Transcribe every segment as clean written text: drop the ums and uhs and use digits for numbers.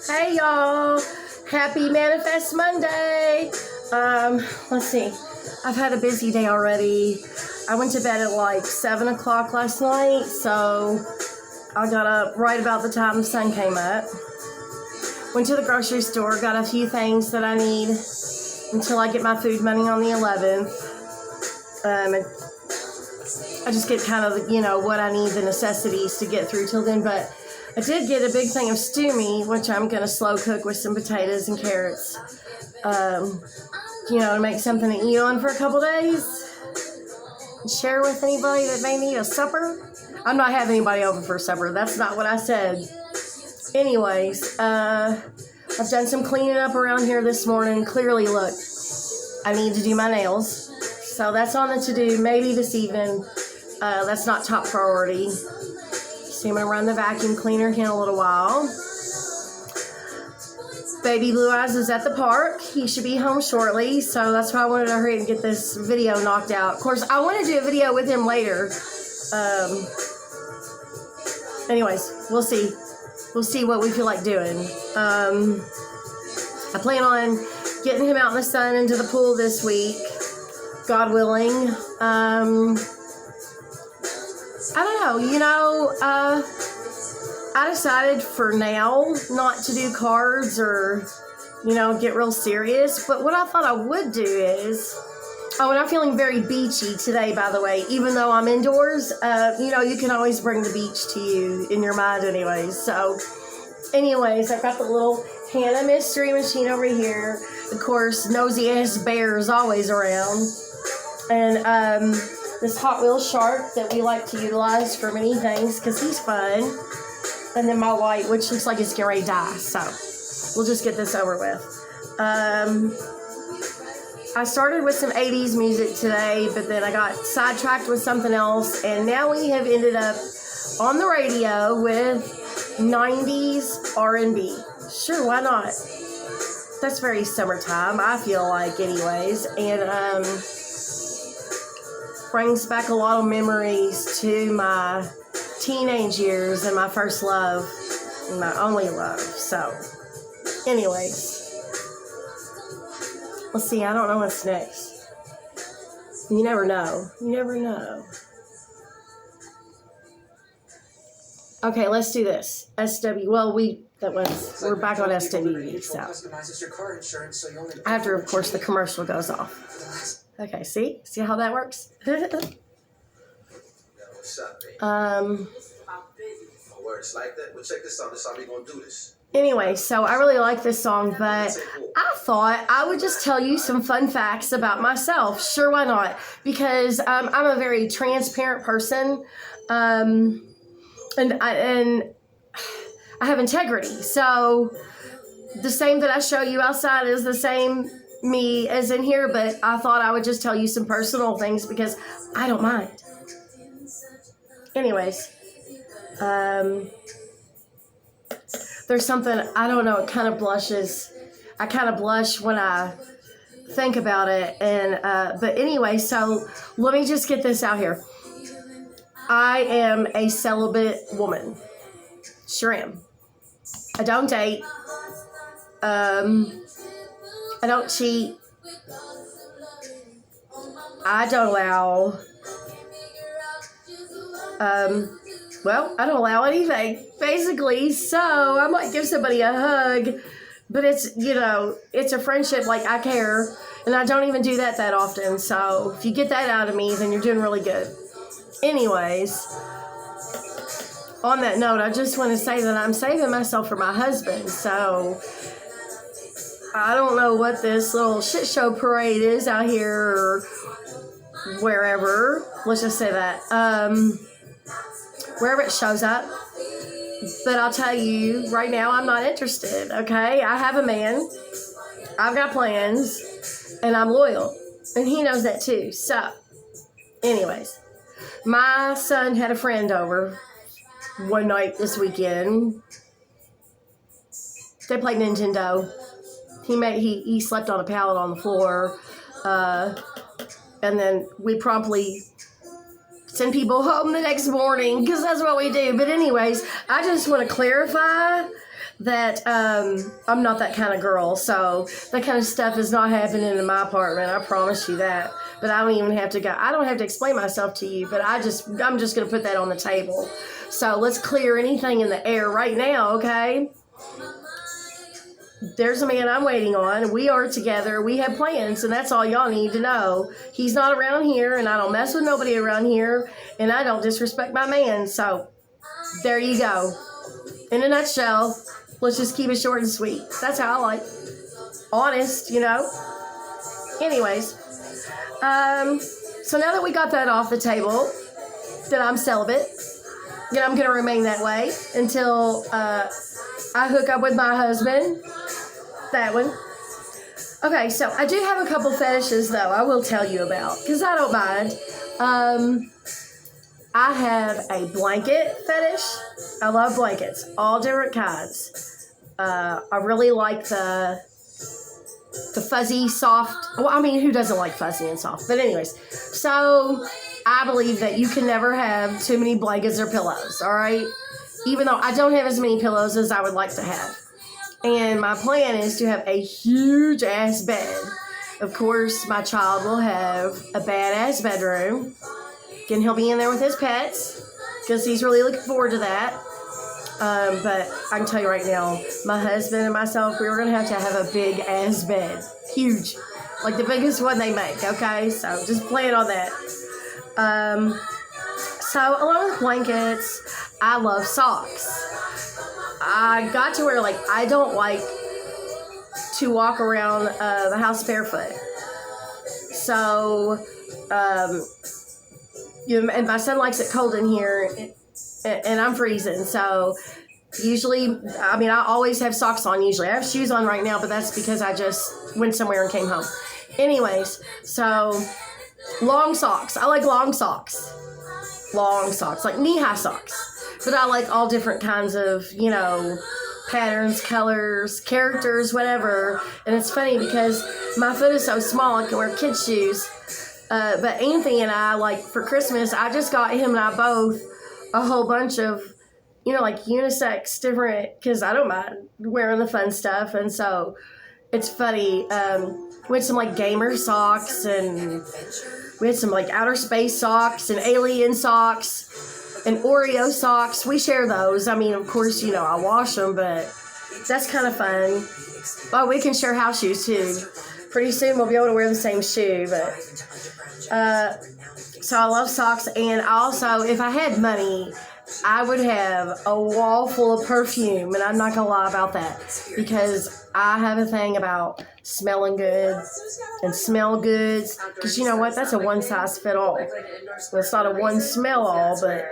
Hey y'all, happy Manifest Monday. Let's see, I've had a busy day already. I went to bed at like 7 o'clock last night, so I got up right about the time the sun came up. Went to the grocery store, got a few things that I need until I get my food money on the 11th. I just get kind of, what I need, the necessities to get through till then, but I did get a big thing of stew meat, which I'm going to slow cook with some potatoes and carrots, to make something to eat on for a couple days and share with anybody that may need a supper. I'm not having anybody over for supper. That's not what I said. Anyways, I've done some cleaning up around here this morning. Clearly, look, I need to do my nails. So that's on the to-do, maybe this evening. That's not top priority. So I'm going to run the vacuum cleaner here in a little while. Baby Blue Eyes is at the park. He should be home shortly, so that's why I wanted to hurry and get this video knocked out. Of course, I want to do a video with him later. Anyways, we'll see. We'll see what we feel like doing. I plan on getting him out in the sun into the pool this week, God willing. I don't know, I decided for now not to do cards or, get real serious. But what I thought I would do is, and I'm feeling very beachy today, by the way, even though I'm indoors. You can always bring the beach to you in your mind anyways. So, anyways, I've got the little Hannah mystery machine over here. Of course, nosy ass bear is always around. And, this Hot Wheels shark that we like to utilize for many things because he's fun. And then my light, which looks like it's getting ready to die. So we'll just get this over with. I started with some 80s music today, but then I got sidetracked with something else. And now we have ended up on the radio with 90s R&B. Sure, why not? That's very summertime, I feel like anyways. And, brings back a lot of memories to my teenage years and my first love, and my only love. So, anyways, let's see. I don't know what's next. You never know. You never know. Okay, let's do this. SW. Well, we're back on SWV. So after, of course, the commercial goes off. Okay, see how that works? Anyway, so I really like this song, but I thought I would just tell you some fun facts about myself. Sure, why not? Because I'm a very transparent person, and I have integrity. So the same that I show you outside is the same me as in here, but I thought I would just tell you some personal things because I don't mind. Anyways, there's something, I don't know, it kind of blushes. I kind of blush when I think about it. And but anyway, so let me just get this out here. I am a celibate woman. Sure am. I don't date. I don't cheat. I don't allow, I don't allow anything, basically. So I might give somebody a hug, but it's, it's a friendship, like I care, and I don't even do that often. So if you get that out of me, then you're doing really good. Anyways, on that note, I just want to say that I'm saving myself for my husband. So I don't know what this little shit show parade is out here or wherever. Let's just say that. Wherever it shows up. But I'll tell you, right now, I'm not interested, okay? I have a man. I've got plans. And I'm loyal. And he knows that too. So, anyways. My son had a friend over one night this weekend. They played Nintendo. He slept on a pallet on the floor, and then we promptly send people home the next morning because that's what we do. But anyways, I just want to clarify that I'm not that kind of girl. So that kind of stuff is not happening in my apartment. I promise you that. But I don't even have to I don't have to explain myself to you, but I'm just going to put that on the table. So let's clear anything in the air right now, okay? There's a man I'm waiting on. We are together. We have plans, and that's all y'all need to know. He's not around here, and I don't mess with nobody around here, and I don't disrespect my man. So there you go. In a nutshell, let's just keep it short and sweet. That's how I like. Honest, you know. Anyways, so now that we got that off the table, that I'm celibate, and I'm going to remain that way until I hook up with my husband. That one. Okay, so I do have a couple fetishes, though, I will tell you about, because I don't mind. I have a blanket fetish. I love blankets, all different kinds. I really like the fuzzy, soft. Well, I mean, who doesn't like fuzzy and soft? But anyways, so I believe that you can never have too many blankets or pillows, all right? Even though I don't have as many pillows as I would like to have. And my plan is to have a huge ass bed. Of course, my child will have a badass bedroom. And he'll be in there with his pets, because he's really looking forward to that. But I can tell you right now, my husband and myself, we were going to have a big ass bed. Huge. Like the biggest one they make, okay? So just plan on that. So along with blankets, I love socks. I got to where, like, I don't like to walk around the house barefoot. So, you know, and my son likes it cold in here, and I'm freezing. So, usually, I mean, I always have socks on usually. I have shoes on right now, but that's because I just went somewhere and came home. Anyways, so, long socks. I like long socks. Long socks, like knee-high socks. But I like all different kinds of, you know, patterns, colors, characters, whatever. And it's funny because my foot is so small, I can wear kids' shoes. But Anthony and I, like, for Christmas, I just got him and I both a whole bunch of, you know, like, unisex different, because I don't mind wearing the fun stuff. And so it's funny. We had some, like, gamer socks, and we had some, like, outer space socks and alien socks. And Oreo socks, we share those. I mean, of course, you know, I wash them, but that's kind of fun. Oh, we can share house shoes, too. Pretty soon we'll be able to wear the same shoe, but... so I love socks, and also, if I had money, I would have a wall full of perfume, and I'm not going to lie about that, because I have a thing about smelling good and smell goods, because you know what? That's a one-size-fit-all. Well, it's not a one-smell-all, but...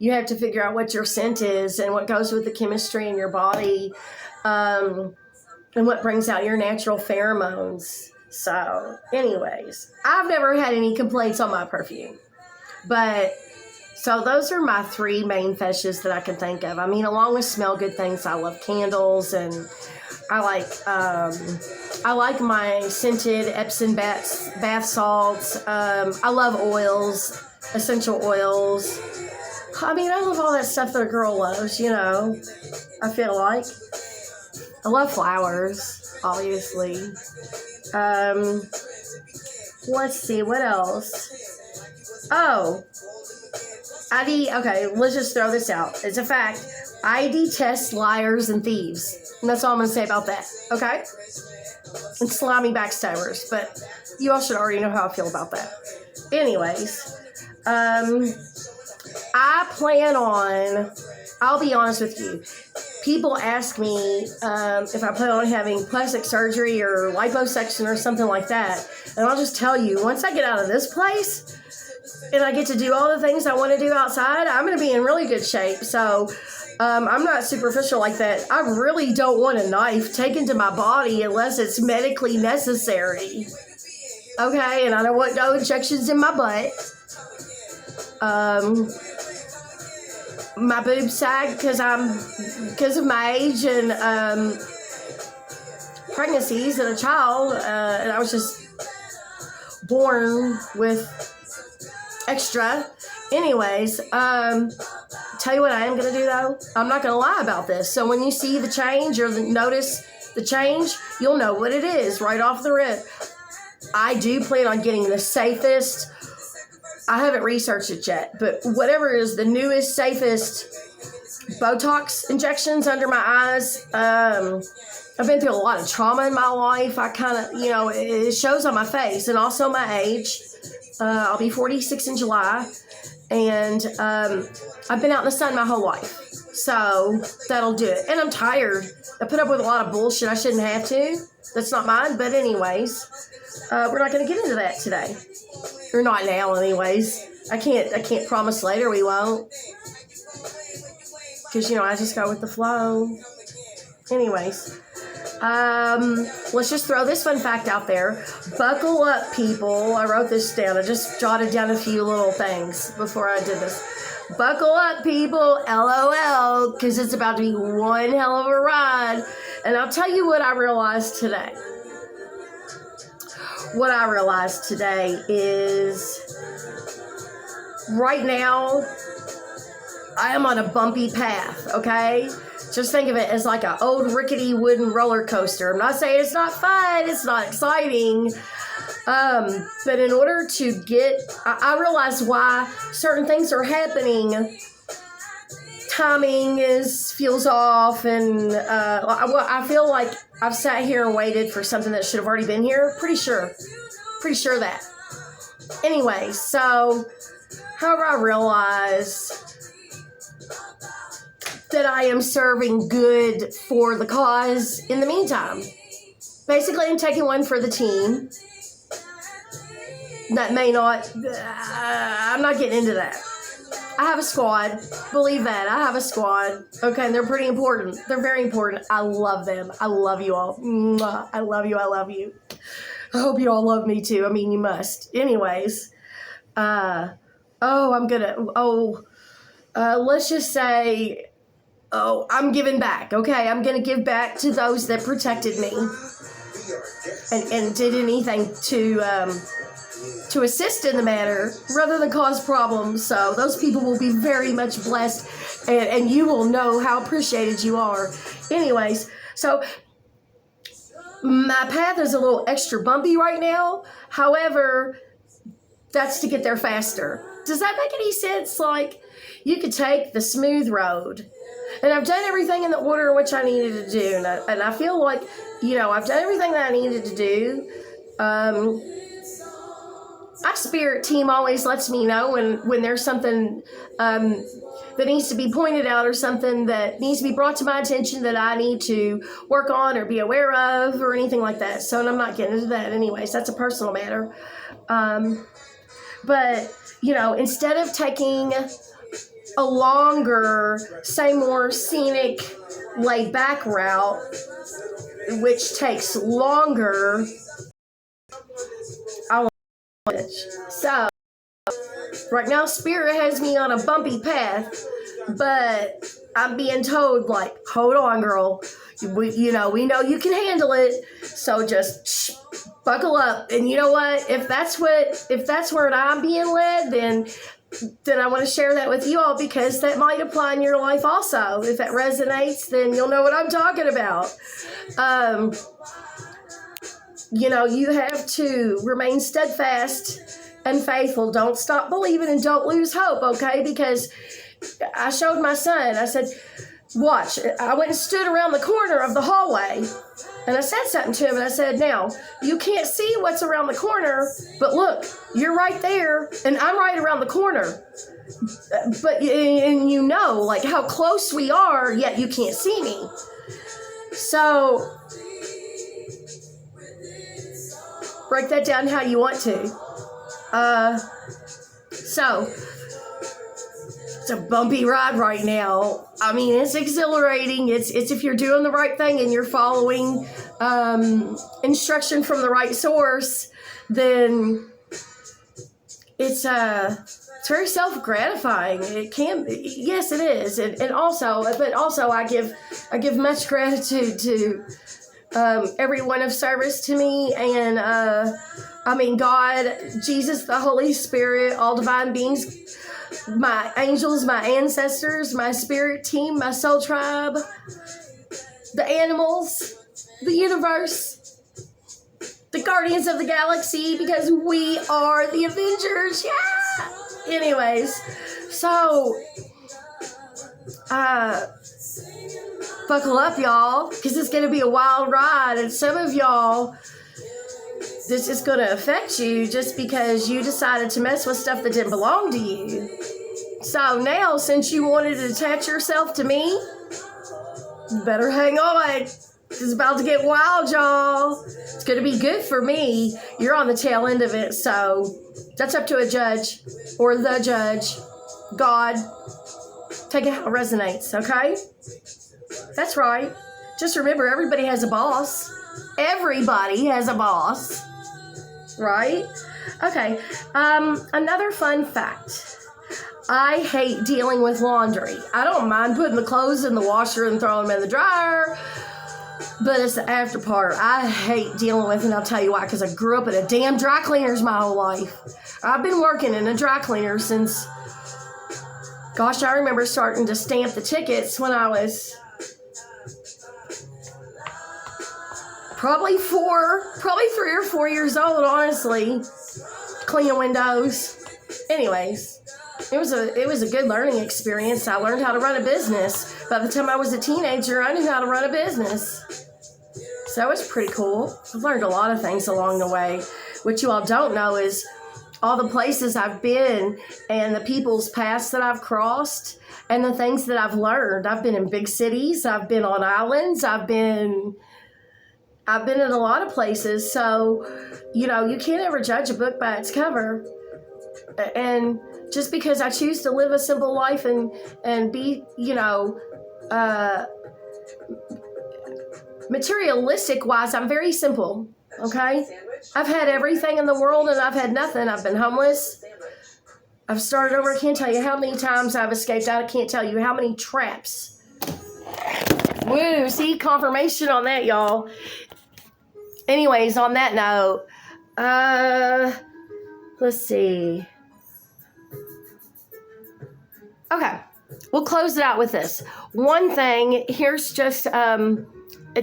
you have to figure out what your scent is and what goes with the chemistry in your body, and what brings out your natural pheromones. So, anyways, I've never had any complaints on my perfume. But, so those are my three main fetishes that I can think of. I mean, along with smell good things, I love candles, and I like my scented Epsom bath salts. I love oils, essential oils. I mean, I love all that stuff that a girl loves, you know, I feel like. I love flowers, obviously. Let's see, what else? Oh, okay, let's just throw this out. It's a fact. I detest liars and thieves. And that's all I'm going to say about that, okay? And slimy backstabbers, but you all should already know how I feel about that. Anyways, I plan on, I'll be honest with you, people ask me if I plan on having plastic surgery or liposuction or something like that, and I'll just tell you, once I get out of this place and I get to do all the things I want to do outside, I'm going to be in really good shape. So I'm not superficial like that. I really don't want a knife taken to my body unless it's medically necessary. Okay, and I don't want no injections in my butt. My boobs sag because of my age and pregnancies and a child, and I was just born with extra. Anyways, tell you what I am going to do, though. I'm not going to lie about this. So when you see the change or notice the change, you'll know what it is right off the rip. I do plan on getting the safest. I haven't researched it yet, but whatever is the newest, safest Botox injections under my eyes. I've been through a lot of trauma in my life. I kind of, it shows on my face, and also my age. I'll be 46 in July, and I've been out in the sun my whole life. So that'll do it. And I'm tired. I put up with a lot of bullshit I shouldn't have to. That's not mine, but anyways, we're not going to get into that today. Or not now, anyways. I can't promise later we won't. Because, I just go with the flow. Anyways. Let's just throw this fun fact out there. Buckle up, people. I wrote this down. I just jotted down a few little things before I did this. Buckle up, people. LOL. Because it's about to be one hell of a ride. And I'll tell you what I realized today. What I realized today is right now I am on a bumpy path, okay? Just think of it as like an old rickety wooden roller coaster. I'm not saying it's not fun, it's not exciting, but in order to I realize why certain things are happening. Timing feels off, and I feel like I've sat here and waited for something that should have already been here. Pretty sure that. Anyway, so however, I realize that I am serving good for the cause in the meantime. Basically, I'm taking one for the team. That may not, I'm not getting into that. I have a squad. Believe that. I have a squad. Okay, and they're pretty important. They're very important. I love them. I love you all. Mwah. I love you. I love you. I hope you all love me too. I mean, you must. Anyways, let's just say, I'm giving back. Okay, I'm going to give back to those that protected me and did anything to assist in the matter rather than cause problems. So those people will be very much blessed, and you will know how appreciated you are. Anyways, so my path is a little extra bumpy right now. However, that's to get there faster. Does that make any sense? Like, you could take the smooth road. And I've done everything in the order in which I needed to do. And I feel like, I've done everything that I needed to do. Our spirit team always lets me know when there's something that needs to be pointed out, or something that needs to be brought to my attention that I need to work on or be aware of, or anything like that. So, and I'm not getting into that anyways. That's a personal matter. But, instead of taking a longer, say more scenic, laid back route, which takes longer, I want it. So, right now, Spirit has me on a bumpy path, but I'm being told, like, hold on, girl. We know you can handle it, so just buckle up. And you know what? If that's where I'm being led, then I want to share that with you all, because that might apply in your life also. If that resonates, then you'll know what I'm talking about. You have to remain steadfast and faithful. Don't stop believing and don't lose hope, okay? Because I showed my son, I said, watch. I went and stood around the corner of the hallway, and I said something to him, and I said, now, you can't see what's around the corner, but look, you're right there, and I'm right around the corner. But, and like, how close we are, yet you can't see me. So, break that down how you want to. So, it's a bumpy ride right now. I mean, it's exhilarating. It's if you're doing the right thing and you're following instruction from the right source, then it's very self-gratifying. It can be. Yes, it is. And also I give much gratitude to everyone of service to me, and God, Jesus, the Holy Spirit, all divine beings, my angels, my ancestors, my spirit team, my soul tribe, the animals, the universe, the guardians of the galaxy, because we are the Avengers. Yeah. Anyways, so buckle up, y'all, because it's going to be a wild ride, and some of y'all, this is going to affect you just because you decided to mess with stuff that didn't belong to you. So now, since you wanted to attach yourself to me, you better hang on. It's about to get wild, y'all. It's going to be good for me. You're on the tail end of it, so that's up to a judge or the judge. God, take it how it resonates, okay? That's right. Just remember, everybody has a boss. Everybody has a boss, right? Okay, another fun fact. I hate dealing with laundry. I don't mind putting the clothes in the washer and throwing them in the dryer, but it's the after part I hate dealing with, and I'll tell you why, because I grew up in a damn dry cleaners my whole life. I've been working in a dry cleaner since, gosh, I remember starting to stamp the tickets when I was probably 3 or 4 years old, honestly, cleaning windows. Anyways, it was a good learning experience. I learned how to run a business. By the time I was a teenager, I knew how to run a business. So it was pretty cool. I've learned a lot of things along the way. What you all don't know is all the places I've been and the people's paths that I've crossed and the things that I've learned. I've been in big cities. I've been on islands. I've been in a lot of places. So, you can't ever judge a book by its cover. And just because I choose to live a simple life and be, materialistic wise, I'm very simple. Okay? I've had everything in the world and I've had nothing. I've been homeless. I've started over. I can't tell you how many times I've escaped out. I can't tell you how many traps. Woo, see, confirmation on that, y'all. Anyways, on that note, let's see. Okay, we'll close it out with this. One thing, here's just a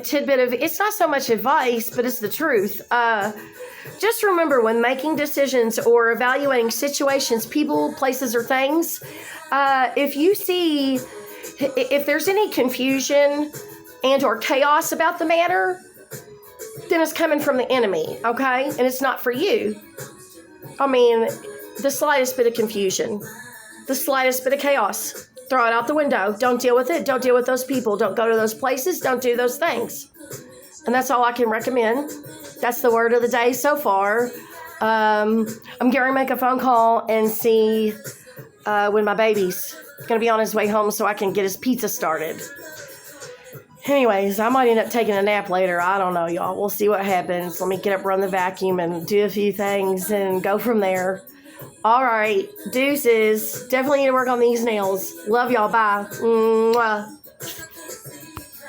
tidbit of, it's not so much advice, but it's the truth. Just remember, when making decisions or evaluating situations, people, places, or things, if there's any confusion and or chaos about the matter, then it's coming from the enemy, okay? And it's not for you. The slightest bit of confusion, the slightest bit of chaos, throw it out the window. Don't deal with it. Don't deal with those people. Don't go to those places. Don't do those things. And that's all I can recommend. That's the word of the day so far. I'm going to make a phone call and see when my baby's going to be on his way home so I can get his pizza started. Anyways, I might end up taking a nap later. I don't know, y'all. We'll see what happens. Let me get up, run the vacuum, and do a few things and go from there. All right. Deuces. Definitely need to work on these nails. Love y'all. Bye. Mwah.